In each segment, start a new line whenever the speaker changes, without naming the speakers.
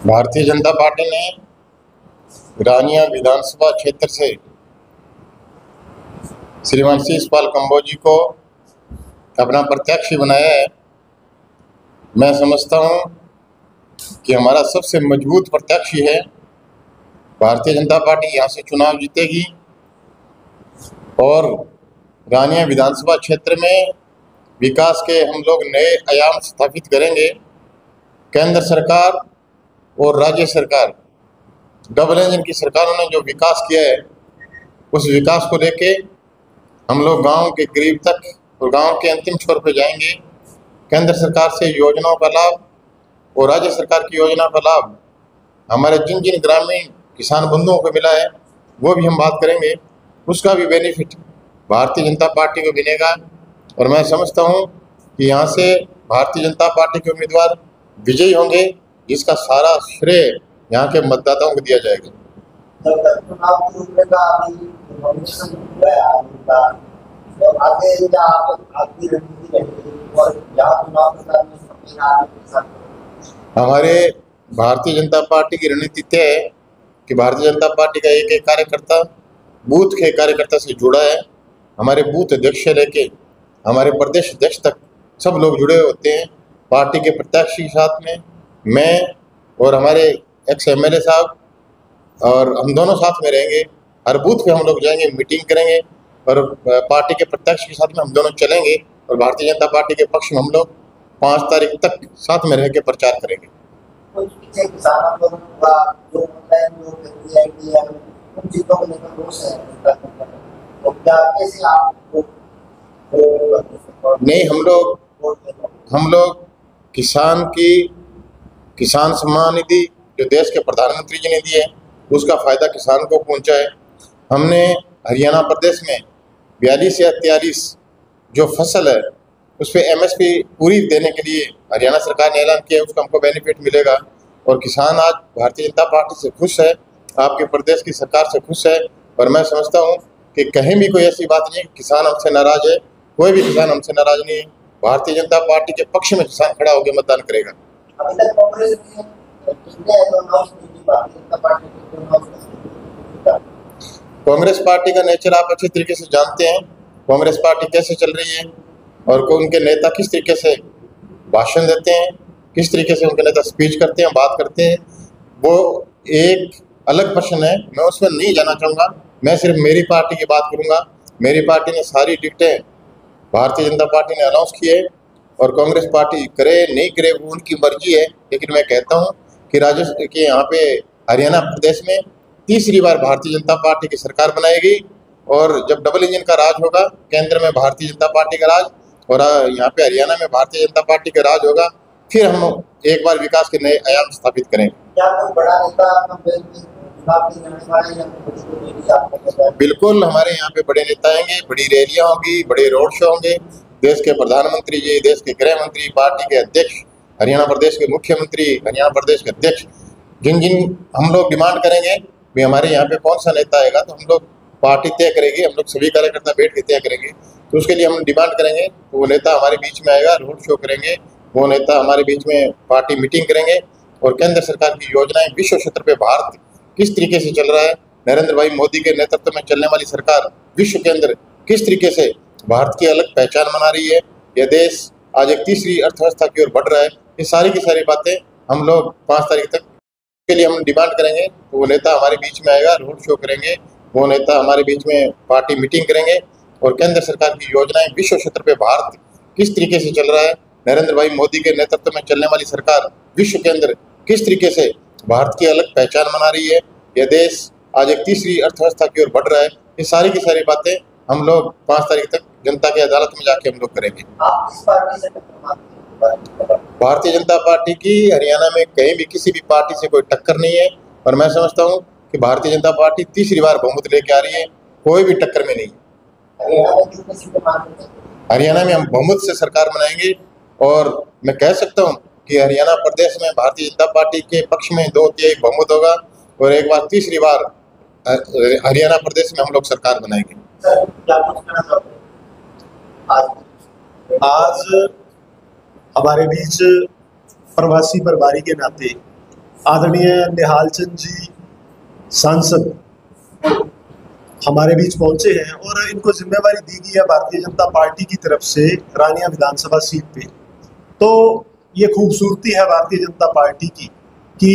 Bharatiya Janata party ने रानिया विधानसभा क्षेत्र से श्रीमान शीशपाल कंबोजी को अपना प्रत्याशी बनाया है। मैं समझता हूं कि हमारा सबसे मजबूत प्रत्याशी है। भारतीय जनता पार्टी यहां से चुनाव जीतेगी और रानिया विधानसभा क्षेत्र में विकास के हम लोग नए आयाम स्थापित करेंगे। केंद्र सरकार और राज्य सरकार डबल इंजन की सरकारों ने जो विकास किया है, उस विकास को लेके हम लोग गांव के गरीब तक और गांव के अंतिम छोर पे जाएंगे। केंद्र सरकार से योजनाओं का लाभ और राज्य सरकार की योजना का लाभ हमारे जिन जिन ग्रामीण किसान बंधुओं को मिला है, वो भी हम बात करेंगे। उसका भी बेनिफिट भारतीय जनता पार्टी को मिलेगा और मैं समझता हूँ कि यहाँ से भारतीय जनता पार्टी के उम्मीदवार विजयी होंगे, जिसका सारा श्रेय यहाँ के मतदाताओं को दिया जाएगा। हमारे भारतीय जनता पार्टी की रणनीति तय है कि भारतीय जनता पार्टी का एक एक कार्यकर्ता बूथ के कार्यकर्ता से जुड़ा है। हमारे बूथ अध्यक्ष से लेके हमारे प्रदेश अध्यक्ष तक सब लोग जुड़े होते हैं। पार्टी के प्रत्याशी के साथ में मैं और हमारे एक्स एमएलए साहब और हम दोनों साथ में रहेंगे। हर बूथ पे हम लोग जाएंगे, मीटिंग करेंगे और पार्टी के प्रत्याशी के साथ में हम दोनों चलेंगे और भारतीय जनता पार्टी के पक्ष में हम लोग 5 तारीख तक साथ में रह के प्रचार करेंगे। नहीं, हम लोग किसान सम्मान निधि जो देश के प्रधानमंत्री जी ने दी है, उसका फायदा किसान को पहुंचा है। हमने हरियाणा प्रदेश में 42 या 43 जो फसल है उस पर MSP पूरी देने के लिए हरियाणा सरकार ने ऐलान किया है, उसका हमको बेनिफिट मिलेगा और किसान आज भारतीय जनता पार्टी से खुश है, आपके प्रदेश की सरकार से खुश है। और मैं समझता हूँ कि कहीं भी कोई ऐसी बात नहीं है किसान हमसे नाराज है, कोई भी किसान हमसे नाराज नहीं है। भारतीय जनता पार्टी के पक्ष में किसान खड़ा होकर मतदान करेगा। कांग्रेस पार्टी का नेचर आप अच्छी तरीके से जानते हैं। कांग्रेस पार्टी कैसे चल रही है और उनके नेता किस तरीके से भाषण देते हैं, किस तरीके से उनके नेता स्पीच करते हैं, बात करते हैं, वो एक अलग प्रश्न है। मैं उसमें नहीं जाना चाहूँगा, मैं सिर्फ मेरी पार्टी की बात करूँगा। मेरी पार्टी ने सारी टिकटें भारतीय जनता पार्टी ने अनाउंस की है और कांग्रेस पार्टी करे नहीं करे वो उनकी मर्जी है। लेकिन मैं कहता हूँ कि राजस्थान के यहाँ पे हरियाणा प्रदेश में तीसरी बार भारतीय जनता पार्टी की सरकार बनाएगी और जब डबल इंजन का राज होगा, केंद्र में भारतीय जनता पार्टी का राज और यहाँ पे हरियाणा में भारतीय जनता पार्टी का राज होगा, फिर हम एक बार विकास के नए आयाम स्थापित करेंगे। बिल्कुल, हमारे यहाँ पे बड़े नेता आएंगे, बड़ी रैलियां होगी, बड़े रोड शो होंगे। देश के प्रधानमंत्री जी, देश के गृह मंत्री, पार्टी के अध्यक्ष, हरियाणा प्रदेश के मुख्यमंत्री, हरियाणा प्रदेश के अध्यक्ष, जिन जिन हम लोग डिमांड करेंगे भी हमारे यहाँ पे कौन सा नेता आएगा, तो हम लोग पार्टी तय करेगी, हम लोग सभी कार्यकर्ता बैठ के तय करेंगे। तो उसके लिए हम डिमांड करेंगे तो वो नेता हमारे बीच में आएगा, रोड शो करेंगे, वो नेता हमारे बीच में पार्टी मीटिंग करेंगे और केंद्र सरकार की योजनाएं विश्व स्तर पे भारत किस तरीके से चल रहा है, नरेंद्र भाई मोदी के नेतृत्व में चलने वाली सरकार विश्व के अंदर किस तरीके से भारत की अलग पहचान बना रही है, यह देश आज एक तीसरी अर्थव्यवस्था की ओर बढ़ रहा है, ये सारी की सारी बातें हम लोग 5 तारीख तक के लिए हम डिमांड करेंगे। तो वो नेता हमारे बीच में आएगा, रोड शो करेंगे, वो नेता हमारे बीच में पार्टी मीटिंग करेंगे और केंद्र सरकार की योजनाएं विश्व स्तर पे भारत किस तरीके से चल रहा है, नरेंद्र भाई मोदी के नेतृत्व में चलने वाली सरकार विश्व के अंदर किस तरीके से भारत की अलग पहचान बना रही है, यह देश आज एक तीसरी अर्थव्यवस्था की ओर बढ़ रहा है, ये सारी की सारी बातें हम लोग 5 तारीख तक जनता की अदालत में जाके हम लोग करेंगे। भारतीय जनता पार्टी की हरियाणा में कहीं भी किसी भी पार्टी से कोई टक्कर नहीं है और मैं समझता हूँ कि भारतीय जनता पार्टी तीसरी बार बहुमत लेके आ रही है, कोई भी टक्कर में नहीं। हरियाणा में हम बहुमत से सरकार बनाएंगे और मैं कह सकता हूँ कि हरियाणा प्रदेश में भारतीय जनता पार्टी के पक्ष में 2/3 बहुमत होगा और एक बार तीसरी बार हरियाणा प्रदेश में हम लोग सरकार बनाएंगे।
आज हमारे बीच प्रवासी प्रभारी के नाते आदरणीय निहाल चंद जी सांसद हमारे बीच पहुंचे हैं और इनको जिम्मेवारी दी गई है भारतीय जनता पार्टी की तरफ से रानिया विधानसभा सीट पे। तो ये खूबसूरती है भारतीय जनता पार्टी की कि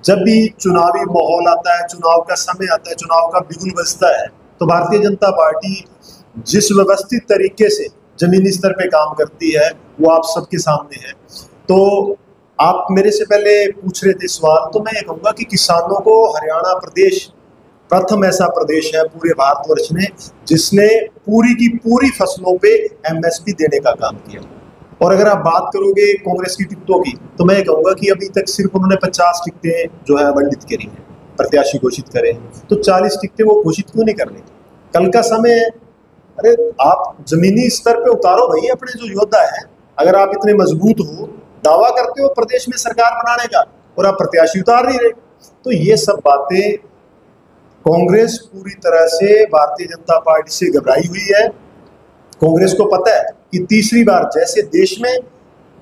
जब भी चुनावी माहौल आता है, चुनाव का समय आता है, चुनाव का बिगुल बजता है, तो भारतीय जनता पार्टी जिस व्यवस्थित तरीके से जमीनी स्तर पे काम करती है वो आप सबके सामने है। तो आप मेरे से पहले पूछ रहे थे सवाल, तो मैं ये कहूँगा कि किसानों को हरियाणा प्रदेश प्रथम ऐसा प्रदेश है पूरे भारतवर्ष में जिसने पूरी की पूरी फसलों पे एमएसपी देने का काम किया। और अगर आप बात करोगे कांग्रेस की टिकटों की, तो मैं कहूँगा कि अभी तक सिर्फ उन्होंने 50 टिकटें जो है आवंटित करी हैं, प्रत्याशी घोषित करे हैं, तो 40 टिकटें वो घोषित क्यों नहीं कर रहे? कल का समय है, अरे आप जमीनी स्तर पे उतारो भाई अपने जो योद्धा है। अगर आप इतने मजबूत हो, दावा करते हो प्रदेश में सरकार बनाने का, और आप प्रत्याशी उतार नहीं रहे, तो ये सब बातें कांग्रेस पूरी तरह से भारतीय जनता पार्टी से घबराई हुई है। कांग्रेस को पता है कि तीसरी बार जैसे देश में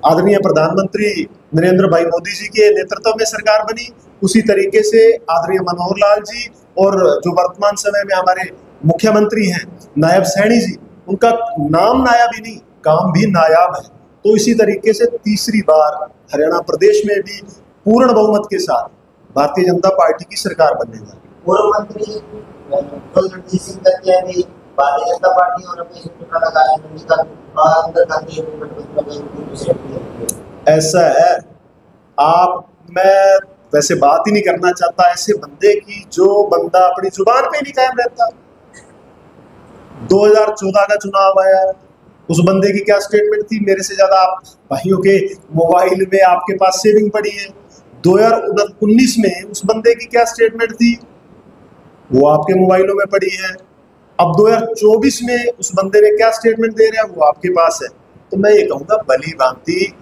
आदरणीय प्रधानमंत्री नरेंद्र भाई मोदी जी के नेतृत्व में सरकार बनी, उसी तरीके से आदरणीय मनोहर लाल जी और जो वर्तमान समय में हमारे मुख्यमंत्री हैं नायब सैनी जी, उनका नाम नायाब ही नहीं, काम भी नायाब है। तो इसी तरीके से तीसरी बार हरियाणा प्रदेश में भी पूर्ण बहुमत के साथ भारतीय जनता पार्टी की सरकार बनने वाली।
पूर्व मंत्री रणजीत सिंह दतिया भी भारतीय जनता पार्टी और
ऐसा है, मैं वैसे बात ही नहीं करना चाहता ऐसे बंदे की जो बंदा अपनी जुबान पे नहीं कायम रहता। 2014 का चुनाव आया, उस बंदे की क्या स्टेटमेंट थी? मेरे से ज्यादा आप भाइयों के मोबाइल में आपके पास सेविंग पड़ी है। 2019 में उस बंदे की क्या स्टेटमेंट थी? वो आपके मोबाइलों में पड़ी है। अब 2024 में उस बंदे ने क्या स्टेटमेंट दे रहा है, वो आपके पास है। तो मैं ये कहूँगा भली भांति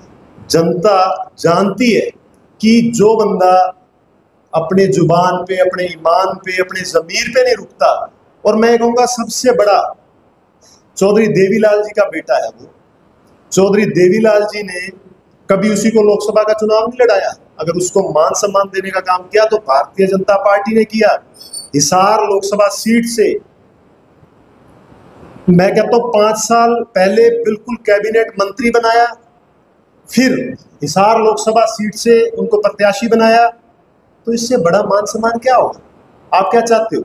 जनता जानती है कि जो बंदा अपने जुबान पे, अपने ईमान पे, अपने ज़मीर पे नहीं रुकता, और मैं ये कहूँगा सबसे बड़ा चौधरी देवीलाल जी का बेटा है वो। चौधरी देवीलाल जी ने कभी उसी को लोकसभा का चुनाव नहीं लड़ाया। अगर उसको मान सम्मान देने का काम किया तो भारतीय जनता पार्टी ने किया। हिसार लोकसभा सीट से मैं कहता हूँ 5 साल पहले बिल्कुल कैबिनेट मंत्री बनाया, फिर हिसार लोकसभा सीट से उनको प्रत्याशी बनाया। तो इससे बड़ा मान सम्मान क्या होगा? आप क्या चाहते हो?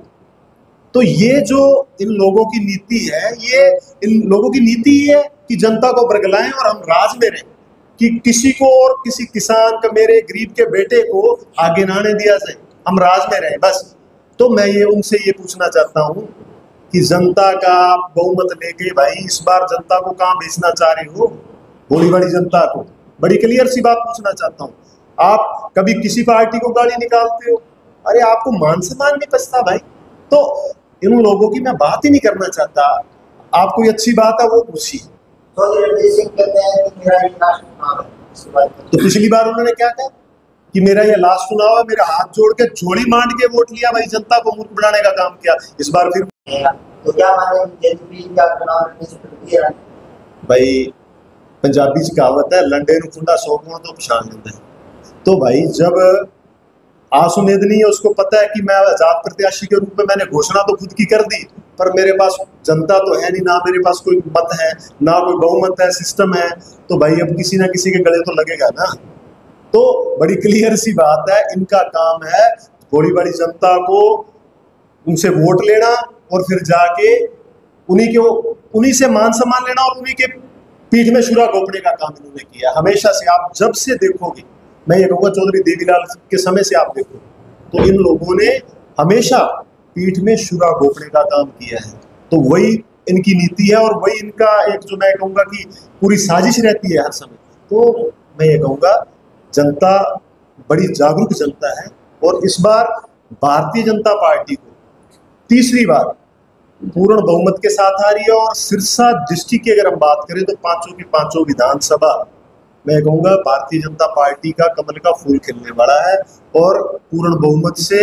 तो ये जो इन लोगों की नीति है, ये इन लोगों की नीति है कि जनता को बरगलाएं और हम राज में रहें, कि किसी को और किसी किसान का, मेरे गरीब के बेटे को आगे ना आने दिया जाए, हम राज में रहें बस। तो मैं ये उनसे ये पूछना चाहता हूँ कि जनता का बहुमत लेके भाई इस बार जनता को कहाँ भेजना चाह रहे हो? बड़ी बड़ी जनता को बड़ी क्लियर सी बात पूछना चाहता हूँ। आप कभी किसी पार्टी को गाली निकालते हो? अरे आपको मान सम्मान नहीं बचता भाई। तो इन लोगों की मैं बात ही नहीं करना चाहता। आप कोई अच्छी बात है वो पूछिए। तो पिछली बार उन्होंने क्या कहा कि मेरा ये लास्ट चुनाव है, मेरा हाथ जोड़ के झोली मांड के वोट लिया भाई, जनता को मूर्ख बनाने का काम किया। इस बार फिर
तो क्या माने चुनाव
भाई, पंजाबी च कहावत है, लंडे नूं खुंडा 100 गुण तो पछाण लैंदा है। तो भाई जब आस उम्मीद नहीं है, उसको पता है कि मैं आजाद प्रत्याशी के रूप में मैंने घोषणा तो खुद की कर दी, पर मेरे पास जनता तो है नहीं, ना मेरे पास कोई मत है, ना कोई बहुमत है, सिस्टम है। तो भाई अब किसी ना किसी के गले तो लगेगा ना। तो बड़ी क्लियर सी बात है, इनका काम है बड़ी बड़ी जनता को उनसे वोट लेना और फिर जाके उन्हीं से मान सम्मान लेना और उन्हीं के पीठ में शुरा घोंपने का काम इन्होंने किया हमेशा से। आप जब से देखोगे, मैं ये कहूँगा चौधरी देवीलाल के समय से आप देखो, तो इन लोगों ने हमेशा पीठ में शुरा घोंपने का काम किया है। तो वही इनकी नीति है और वही इनका एक, जो मैं कहूँगा कि पूरी साजिश रहती है हर समय। तो मैं ये कहूँगा जनता बड़ी जागरूक जनता है, और इस बार भारतीय जनता पार्टी को तीसरी बार पूर्ण बहुमत के साथ आ रही है। और सिरसा डिस्ट्रिक्ट की अगर हम बात करें तो पांचों की पांचों विधानसभा मैं कहूँगा भारतीय जनता पार्टी का कमल का फूल खिलने वाला है, और पूर्ण बहुमत से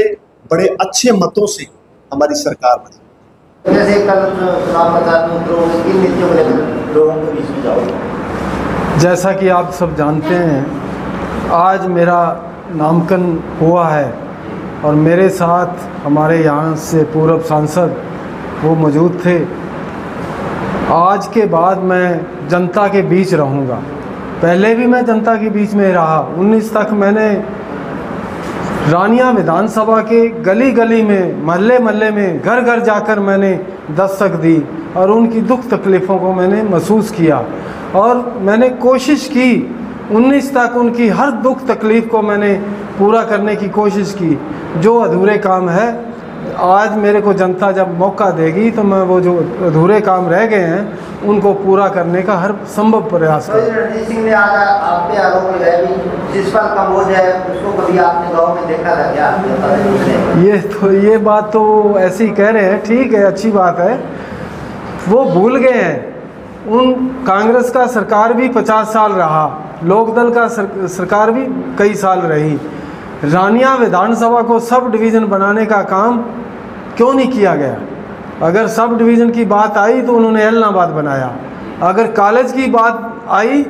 बड़े अच्छे मतों से हमारी सरकार बनी।
जैसे कल चुनाव प्रचार में लोगों के बीच में जाओगे?
जैसा कि आप सब जानते हैं, आज मेरा नामांकन हुआ है और मेरे साथ हमारे यहाँ से पूर्व सांसद वो मौजूद थे। आज के बाद मैं जनता के बीच रहूँगा। पहले भी मैं जनता के बीच में रहा। 19 तक मैंने रानिया विधानसभा के गली गली में, महल्ले महल्ले में, घर घर जाकर मैंने दस्तक दी और उनकी दुख तकलीफ़ों को मैंने महसूस किया और मैंने कोशिश की 19 तक उनकी हर दुख तकलीफ़ को मैंने पूरा करने की कोशिश की। जो अधूरे काम है, आज मेरे को जनता जब मौका देगी तो मैं वो जो अधूरे काम रह गए हैं उनको पूरा करने का हर संभव प्रयास करूँगा।
रणजीत सिंह ने आज आप पे आरोप लगाया भी जिस पर कम्बोज है उसको कभी आपने गाँव में देखा था क्या?
ये बात तो ऐसे ही कह रहे हैं, ठीक है, अच्छी बात है। वो भूल गए हैं। उन कांग्रेस का सरकार भी 50 साल रहा, लोकदल का सरकार भी कई साल रही। रानिया विधानसभा को सब डिवीज़न बनाने का काम क्यों नहीं किया गया? अगर सब डिवीज़न की बात आई तो उन्होंने एलनाबाद बनाया, अगर कॉलेज की बात आई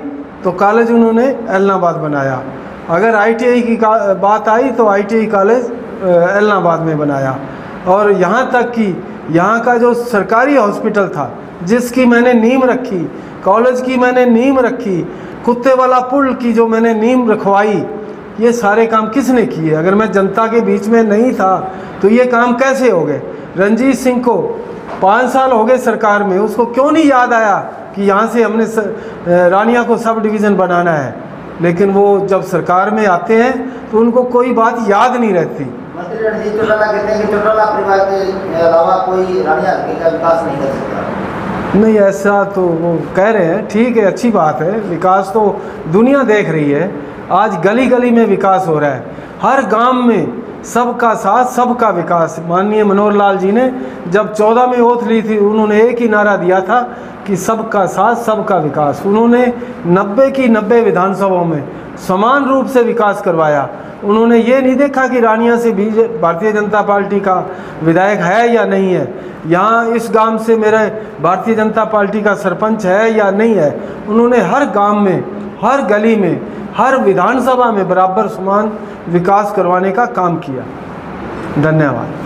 तो कॉलेज उन्होंने एलनाबाद बनाया, अगर ITI की बात आई तो ITI कॉलेज एलनाबाद में बनाया। और यहाँ तक कि यहाँ का जो सरकारी हॉस्पिटल था जिसकी मैंने नींव रखी, कॉलेज की मैंने नींव रखी, कुत्ते वाला पुल की जो मैंने नींव रखवाई, ये सारे काम किसने किए? अगर मैं जनता के बीच में नहीं था तो ये काम कैसे हो गए? रणजीत सिंह को 5 साल हो गए सरकार में, उसको क्यों नहीं याद आया कि यहाँ से हमने रानिया को सब डिवीज़न बनाना है? लेकिन वो जब सरकार में आते हैं तो उनको कोई बात याद नहीं रहती।
मंत्री रणजीत चौटाला कहते हैं कि चौटाला परिवार के अलावा कोई रानिया का विकास नहीं कर सकता।
नहीं, ऐसा तो वो कह रहे हैं, ठीक है, अच्छी बात है। विकास तो दुनिया देख रही है। आज गली गली में विकास हो रहा है, हर गांव में सबका साथ सबका विकास। माननीय मनोहर लाल जी ने जब 14 में ओथ ली थी, उन्होंने एक ही नारा दिया था कि सबका साथ सबका विकास। उन्होंने 90 की 90 विधानसभाओं में समान रूप से विकास करवाया। उन्होंने ये नहीं देखा कि रानिया से भारतीय जनता पार्टी का विधायक है या नहीं है, यहाँ इस गांव से मेरे भारतीय जनता पार्टी का सरपंच है या नहीं है। उन्होंने हर गांव में, हर गली में, हर विधानसभा में बराबर समान विकास करवाने का काम किया। धन्यवाद।